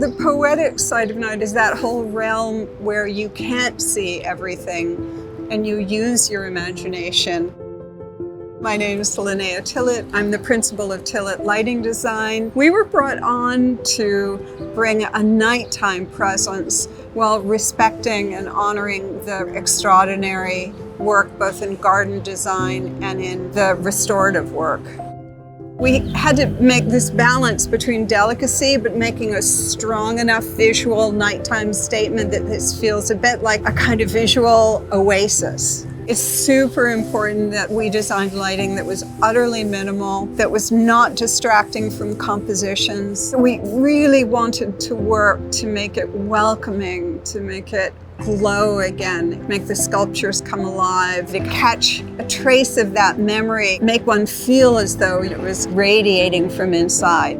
The poetic side of night is that whole realm where you can't see everything and you use your imagination. My name is Linnaea Tillett. I'm the principal of Tillett Lighting Design. We were brought on to bring a nighttime presence while respecting and honoring the extraordinary work both in garden design and in the restorative work. We had to make this balance between delicacy but making a strong enough visual nighttime statement that this feels a bit like a kind of visual oasis. It's super important that we designed lighting that was utterly minimal, that was not distracting from compositions. We really wanted to work to make it welcoming, to make it glow again, make the sculptures come alive, to catch a trace of that memory, make one feel as though it was radiating from inside.